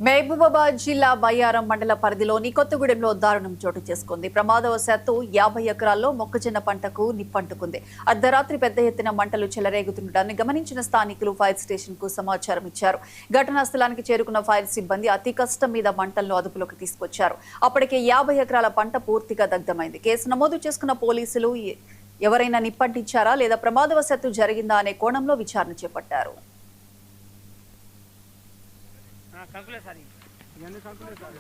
మహబూబాబాద్ జిల్లా బయ్యారం మండల పరిధిలోని కొత్తగూడెంలో దారుణం చోటు చేసుకుంది. ప్రమాదవశాత్తు 50 ఎకరాల్లో మొక్కజొన్న పంటకు నిప్పంటుకుంది. అర్ధరాత్రి పెద్ద ఎత్తున మంటలు చెలరేగుతుండటాన్ని గమనించిన స్థానికులు ఫైర్ స్టేషన్ కు సమాచారం ఇచ్చారు. ఘటనా స్థలానికి చేరుకున్న ఫైర్ సిబ్బంది అతి కష్టం మీద మంటలను అదుపులోకి తీసుకొచ్చారు. అప్పటికే 50 ఎకరాల పంట పూర్తిగా దగ్ధమైంది. కేసు నమోదు చేసుకున్న పోలీసులు ఎవరైనా నిప్పంటించారా లేదా ప్రమాదవశాత్తు జరిగిందా అనే కోణంలో విచారణ చేపట్టారు. కంకులే సార్ ఇవన్నీ కంకులే సార్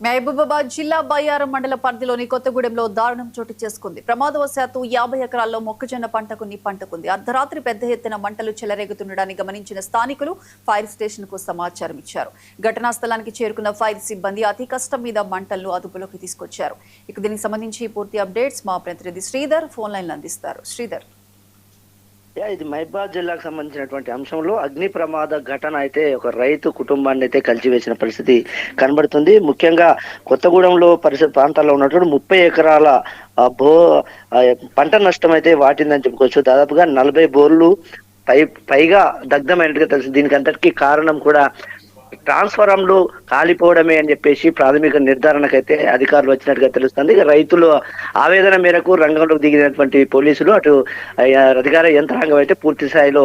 మహబూబాబాద్ జిల్లా బయ్యారం మండల పరిధిలోని కొత్తగూడెంలో దారుణం చోటు చేసుకుంది. ప్రమాదవశాత్తు 50 ఎకరాల్లో మొక్కజొన్న పంటకు నిప్పంటుకుంది. అర్ధరాత్రి పెద్ద ఎత్తున మంటలు చెలరేగుతుండడాన్ని గమనించిన స్థానికులు ఫైర్ స్టేషన్ కు సమాచారం ఇచ్చారు. ఘటనా స్థలానికి చేరుకున్న ఫైర్ సిబ్బంది అతి కష్టం మీద మంటలను అదుపులోకి తీసుకొచ్చారు. ఇక దీనికి సంబంధించి పూర్తి అప్డేట్స్ మా ప్రతినిధి శ్రీధర్ ఫోన్ లైన్ అందిస్తారు. శ్రీధర్, ఇది మహబూబాబాద్ జిల్లాకు సంబంధించినటువంటి అంశంలో అగ్ని ప్రమాద ఘటన అయితే ఒక రైతు కుటుంబాన్ని అయితే కలిసివేసిన పరిస్థితి కనబడుతుంది. ముఖ్యంగా కొత్తగూడెంలో పరిసర ప్రాంతాల్లో ఉన్నటువంటి 30 ఎకరాల పంట నష్టం అయితే వాటిందని చెప్పుకోవచ్చు. దాదాపుగా 40 బోర్లు పైగా దగ్ధమైనట్టుగా తెలుసు. దీనికి అంతటికీ కారణం కూడా ట్రాన్స్ఫారంలు కాలిపోవడమే అని చెప్పేసి ప్రాథమిక నిర్ధారణకైతే అధికారులు వచ్చినట్టుగా తెలుస్తుంది. ఇక రైతులు ఆవేదన మేరకు రంగంలోకి దిగినటువంటి పోలీసులు అటు అధికార యంత్రాంగం అయితే పూర్తి స్థాయిలో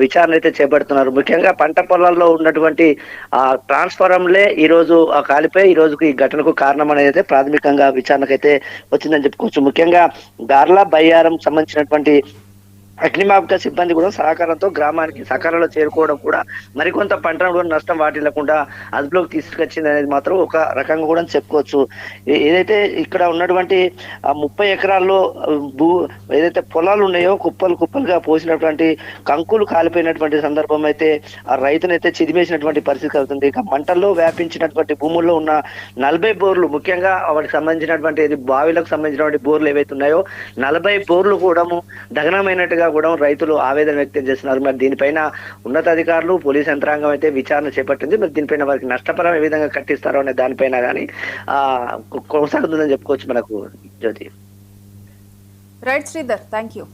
విచారణ అయితే చేపడుతున్నారు. ముఖ్యంగా పంట పొలాల్లో ఉన్నటువంటి ట్రాన్స్ఫారంలే ఈ రోజు కాలిపోయి ఈ రోజుకు ఈ ఘటనకు కారణం అనేది అయితే ప్రాథమికంగా విచారణకైతే వచ్చిందని చెప్పుకోవచ్చు. ముఖ్యంగా గార్ల బయ్యారం సంబంధించినటువంటి అగ్నిమాపక సిబ్బంది కూడా సహకారంతో గ్రామానికి సకాలంలో చేరుకోవడం కూడా మరికొంత పంటలో నష్టం వాటిల్లకుండా అదుపులోకి తీసుకొచ్చింది అనేది మాత్రం ఒక రకంగా కూడా చెప్పుకోవచ్చు. ఏదైతే ఇక్కడ ఉన్నటువంటి 30 ఎకరాల్లో ఏదైతే పొలాలు ఉన్నాయో కుప్పలుగా పోసినటువంటి కంకులు కాలిపోయినటువంటి సందర్భం అయితే ఆ రైతునైతే చిదిమేసినటువంటి పరిస్థితి అవుతుంది. ఇక మంటల్లో వ్యాపించినటువంటి భూముల్లో ఉన్న 40 బోర్లు, ముఖ్యంగా వాటికి సంబంధించినటువంటి బావిలకు సంబంధించినటువంటి బోర్లు ఏవైతే ఉన్నాయో 40 బోర్లు కూడా దహనమైనట్టుగా కూడా రైతులు ఆవేదన వ్యక్తం చేస్తున్నారు. మరి దీనిపైన ఉన్నతాధికారులు పోలీస్ యంత్రాంగం అయితే విచారణ చేపట్టింది. మరి దీనిపైన వారికి నష్టపరం ఏ విధంగా కట్టిస్తారో అనే దానిపైన కానీ కొనసాగుతుందని చెప్పుకోవచ్చు మనకు Jyothi. Right Sridhar, thank you.